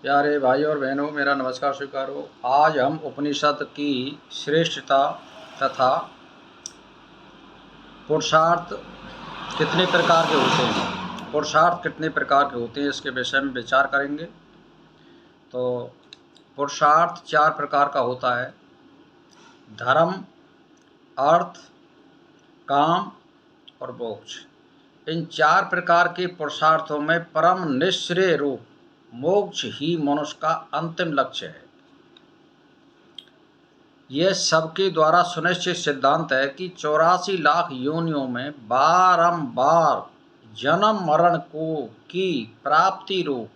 प्यारे भाई और बहनों, मेरा नमस्कार स्वीकार हो। आज हम उपनिषद की श्रेष्ठता तथा पुरुषार्थ कितने प्रकार के होते हैं, पुरुषार्थ कितने प्रकार के होते हैं, इसके विषय में विचार करेंगे। तो पुरुषार्थ 4 प्रकार का होता है: धर्म, अर्थ, काम और मोक्ष। इन 4 प्रकार के पुरुषार्थों में परम निश्रेय रूप मोक्ष ही मनुष्य का अंतिम लक्ष्य है। यह सबके द्वारा सुनिश्चित सिद्धांत है कि 84 लाख योनियों में बारंबार जन्म मरण की प्राप्ति रूप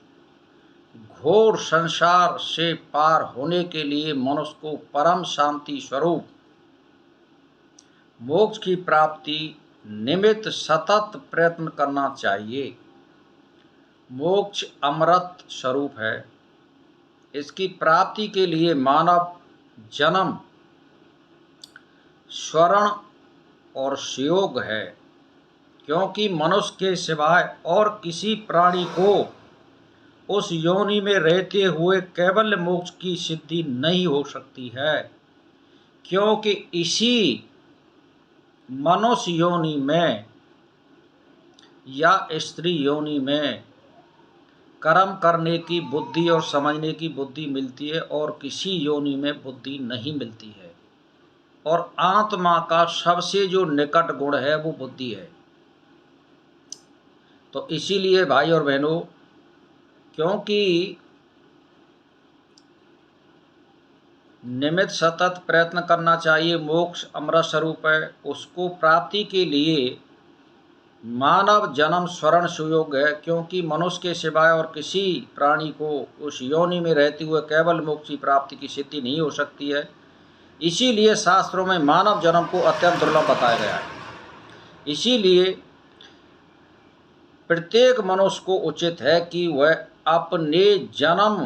घोर संसार से पार होने के लिए मनुष्य को परम शांति स्वरूप मोक्ष की प्राप्ति निमित्त सतत प्रयत्न करना चाहिए। मोक्ष अमृत स्वरूप है। इसकी प्राप्ति के लिए मानव जन्म, स्वर्ण और सुयोग है, क्योंकि मनुष्य के सिवाय और किसी प्राणी को उस योनि में रहते हुए कैवल्य मोक्ष की सिद्धि नहीं हो सकती है, क्योंकि इसी मनुष्य योनि में या स्त्री योनि में कर्म करने की बुद्धि और समझने की बुद्धि मिलती है और किसी योनि में बुद्धि नहीं मिलती है। और आत्मा का सबसे जो निकट गुण है वो बुद्धि है। तो इसीलिए भाई और बहनों, क्योंकि निमित्त सतत प्रयत्न करना चाहिए, मोक्ष अमृत स्वरूप है, उसको प्राप्ति के लिए मानव जन्म स्वर्ण सुयोग है, क्योंकि मनुष्य के सिवाय और किसी प्राणी को उस योनि में रहते हुए केवल मोक्ष की प्राप्ति की सिद्धि नहीं हो सकती है। इसीलिए शास्त्रों में मानव जन्म को अत्यंत दुर्लभ बताया गया है। इसीलिए प्रत्येक मनुष्य को उचित है कि वह अपने जन्म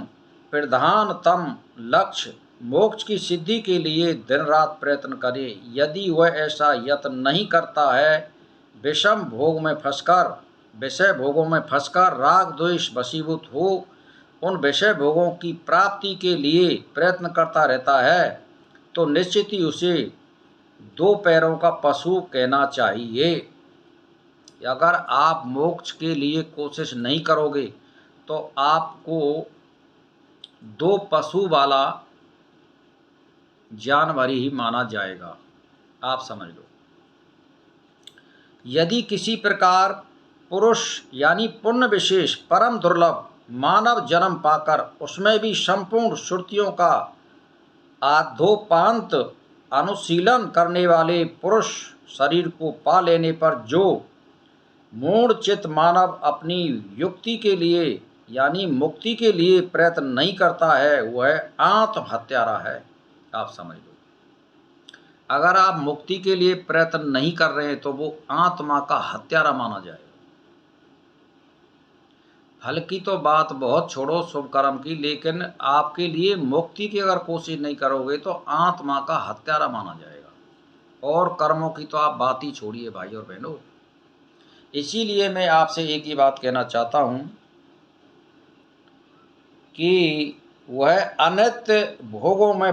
प्रधानतम लक्ष्य मोक्ष की सिद्धि के लिए दिन रात प्रयत्न करे। यदि वह ऐसा यत्न नहीं करता है, विषम भोग में फंसकर, विषय भोगों में फंसकर राग द्वेष वशीभूत हो उन विषय भोगों की प्राप्ति के लिए प्रयत्न करता रहता है, तो निश्चित ही उसे 2 पैरों का पशु कहना चाहिए। अगर आप मोक्ष के लिए कोशिश नहीं करोगे तो आपको 2 पशु वाला जानवर ही माना जाएगा। आप समझ लो। यदि किसी प्रकार पुरुष यानी पुण्य विशेष परम दुर्लभ मानव जन्म पाकर उसमें भी संपूर्ण श्रुतियों का आधोपांत अनुशीलन करने वाले पुरुष शरीर को पा लेने पर जो मूढ़ चित्त मानव अपनी युक्ति के लिए यानी मुक्ति के लिए प्रयत्न नहीं करता है, वह आत्महत्यारा है। आप समझ लो। अगर आप मुक्ति के लिए प्रयत्न नहीं कर रहे हैं तो वो आत्मा का हत्यारा माना जाएगा। फल की तो बात बहुत छोड़ो, शुभ कर्म की, लेकिन आपके लिए मुक्ति की अगर कोशिश नहीं करोगे तो आत्मा का हत्यारा माना जाएगा। और कर्मों की तो आप बात ही छोड़िए भाई और बहनों। इसीलिए मैं आपसे एक ही बात कहना चाहता हूँ कि वह अनित्य भोगों में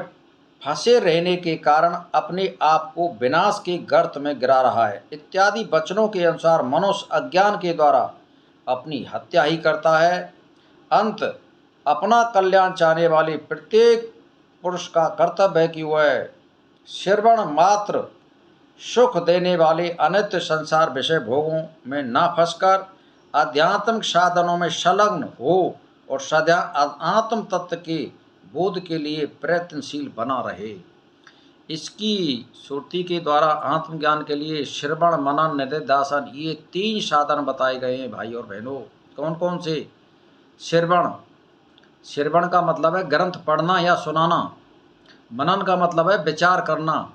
फंसे रहने के कारण अपने आप को विनाश के गर्त में गिरा रहा है इत्यादि वचनों के अनुसार मनुष्य अज्ञान के द्वारा अपनी हत्या ही करता है। अंत अपना कल्याण चाहने वाले प्रत्येक पुरुष का कर्तव्य है कि वह श्रवण मात्र सुख देने वाले अनित्य संसार विषय भोगों में ना फंसकर आध्यात्मिक साधनों में संलग्न हो और सदा आत्म तत्व के बोध के लिए प्रयत्नशील बना रहे। इसकी सुरति के द्वारा आत्मज्ञान के लिए श्रवण मनन निधिध्यासन ये 3 साधन बताए गए हैं भाई और बहनों। कौन कौन से? श्रवण का मतलब है ग्रंथ पढ़ना या सुनाना। मनन का मतलब है विचार करना,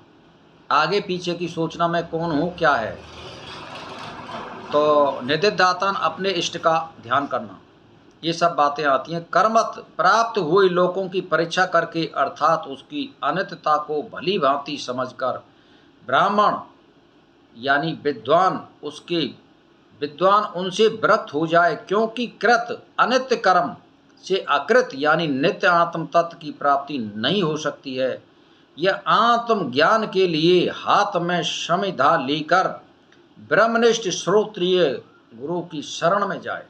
आगे पीछे की सोचना, मैं कौन हूँ क्या है। तो निधिध्यासन अपने इष्ट का ध्यान करना, ये सब बातें आती हैं। कर्मत प्राप्त हुए लोगों की परीक्षा करके अर्थात उसकी अनित्यता को भली भांति समझकर ब्राह्मण यानी विद्वान उनसे विरक्त हो जाए, क्योंकि कृत अनित्य कर्म से अकृत यानी नित्य आत्म तत्व की प्राप्ति नहीं हो सकती है। यह आत्म ज्ञान के लिए हाथ में समिधा लेकर ब्रह्मनिष्ठ श्रोत्रिय गुरु की शरण में जाए।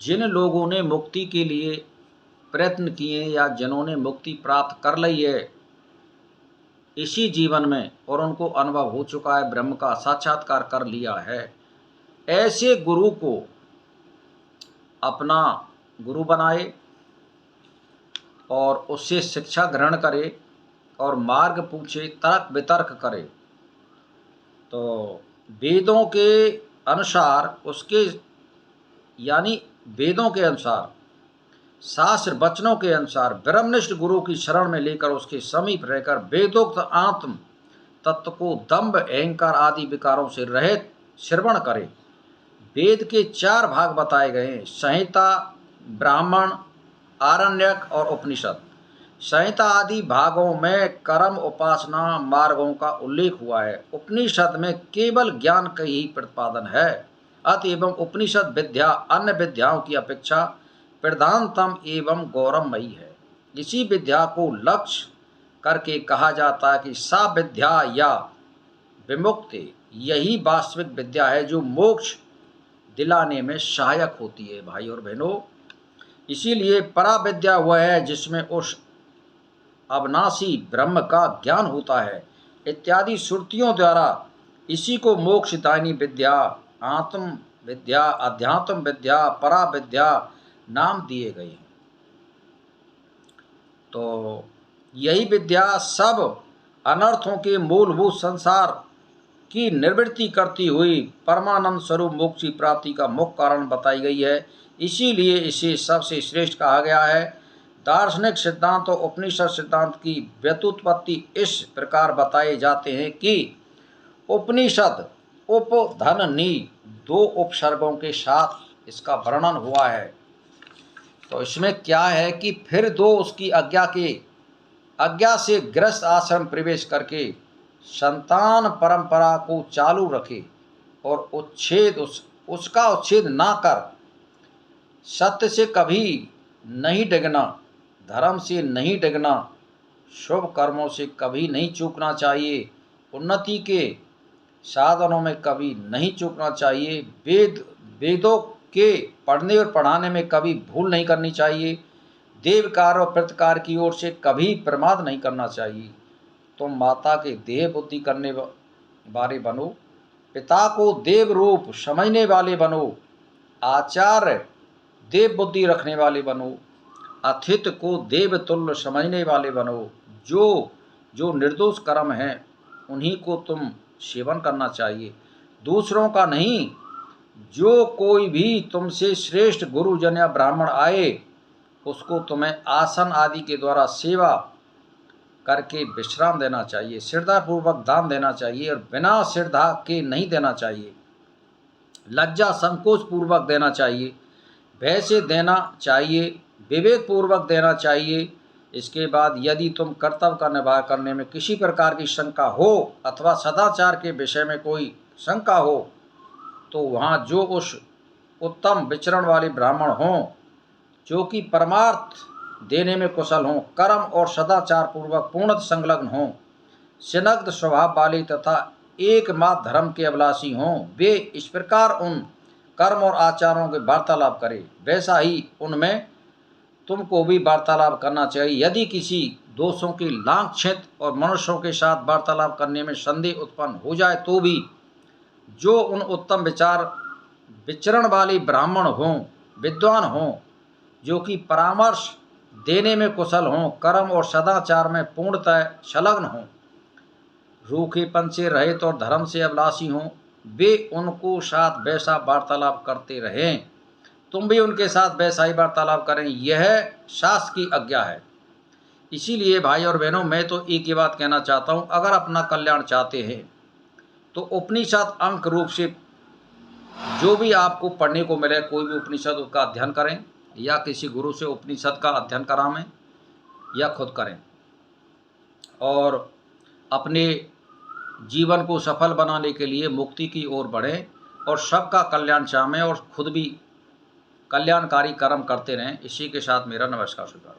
जिन लोगों ने मुक्ति के लिए प्रयत्न किए या जिन्होंने मुक्ति प्राप्त कर ली है इसी जीवन में और उनको अनुभव हो चुका है, ब्रह्म का साक्षात्कार कर लिया है, ऐसे गुरु को अपना गुरु बनाए और उससे शिक्षा ग्रहण करे और मार्ग पूछे, तर्क वितर्क करे। तो वेदों के अनुसार उसके यानी वेदों के अनुसार, शास्त्र वचनों के अनुसार ब्रह्मनिष्ठ गुरु की शरण में लेकर उसके समीप रहकर वेदोक्त आत्म तत्व को दंभ अहंकार आदि विकारों से रहित श्रवण करे। वेद के 4 भाग बताए गए हैं, संहिता, ब्राह्मण, आरण्यक और उपनिषद। संहिता आदि भागों में कर्म उपासना मार्गों का उल्लेख हुआ है। उपनिषद में केवल ज्ञान का ही प्रतिपादन है। अतएव उपनिषद विद्या अन्य विद्याओं की अपेक्षा प्रधानतम एवं गौरवमयी है। इसी विद्या को लक्ष्य करके कहा जाता है कि सा विद्या या विमुक्ति यही वास्तविक विद्या है जो मोक्ष दिलाने में सहायक होती है। भाई और बहनों, इसीलिए परा विद्या वह है जिसमें उस अविनाशी ब्रह्म का ज्ञान होता है। इत्यादि श्रुतियों द्वारा इसी को मोक्षदायिनी विद्या, आत्म विद्या, अध्यात्म विद्या, परा विद्या नाम दिए गए हैं। तो यही विद्या सब अनर्थों के मूलभूत संसार की निवृत्ति करती हुई परमानंद स्वरूप मोक्ष की प्राप्ति का मुख्य कारण बताई गई है। इसीलिए इसे सबसे श्रेष्ठ कहा गया है। दार्शनिक सिद्धांत और उपनिषद सिद्धांत की व्युत्पत्ति इस प्रकार बताए जाते हैं कि उपनिषद उप धन नी 2 उपसर्गों के साथ इसका वर्णन हुआ है। तो इसमें क्या है कि फिर 2 उसकी आज्ञा से गृहस्थ आश्रम प्रवेश करके संतान परंपरा को चालू रखे और उसका उच्छेद ना कर सत्य से कभी नहीं डिगना, धर्म से नहीं डिगना, शुभ कर्मों से कभी नहीं चूकना चाहिए, उन्नति के साधनों में कभी नहीं चूकना चाहिए, वेदों के पढ़ने और पढ़ाने में कभी भूल नहीं करनी चाहिए, देवकार और प्रतिकार की ओर से कभी प्रमाद नहीं करना चाहिए। तुम माता के देह बुद्धि करने वाले बनो, पिता को देव रूप समझने वाले बनो, आचार्य देव बुद्धि रखने वाले बनो, अथित को देव तुल्य समझने वाले बनो। जो निर्दोष कर्म हैं उन्हीं को तुम सेवन करना चाहिए, दूसरों का नहीं। जो कोई भी तुमसे श्रेष्ठ गुरुजन या ब्राह्मण आए उसको तुम्हें आसन आदि के द्वारा सेवा करके विश्राम देना चाहिए, श्रद्धापूर्वक दान देना चाहिए और बिना श्रद्धा के नहीं देना चाहिए, लज्जा संकोच पूर्वक देना चाहिए, भय से देना चाहिए, विवेक पूर्वक देना चाहिए। इसके बाद यदि तुम कर्तव्य का निर्वाह करने में किसी प्रकार की शंका हो अथवा सदाचार के विषय में कोई शंका हो तो वहाँ जो उस उत्तम विचरण वाले ब्राह्मण हों जो कि परमार्थ देने में कुशल हों, कर्म और सदाचार पूर्वक पूर्णतः संलग्न हों, स्निग्ध स्वभाव वाले तथा एकमात्र धर्म के अभिलाषी हों, वे इस प्रकार उन कर्म और आचारों के वार्तालाप करें वैसा ही उनमें तुमको भी वार्तालाप करना चाहिए। यदि किसी दोषों की लांछित और मनुष्यों के साथ वार्तालाप करने में संदेह उत्पन्न हो जाए तो भी जो उन उत्तम विचरण वाले ब्राह्मण हों, विद्वान हों, जो कि परामर्श देने में कुशल हों, कर्म और सदाचार में पूर्णतः संलग्न हों, रूखेपन से रहित और धर्म से अभिलाषी हों, वे उनको साथ वैसा वार्तालाप करते रहें। तुम भी उनके साथ वैसा ही वार्तालाप करें, यह शास्त्र की आज्ञा है। इसीलिए भाई और बहनों, मैं तो एक ही बात कहना चाहता हूँ, अगर अपना कल्याण चाहते हैं तो उपनिषद अंक रूप से जो भी आपको पढ़ने को मिले कोई भी उपनिषद उसका अध्ययन करें या किसी गुरु से उपनिषद का अध्ययन करावें या खुद करें और अपने जीवन को सफल बनाने के लिए मुक्ति की ओर बढ़ें और सबका कल्याण चाहें और खुद भी कल्याणकारी कर्म करते रहें। इसी के साथ मेरा नमस्कार स्वीकार।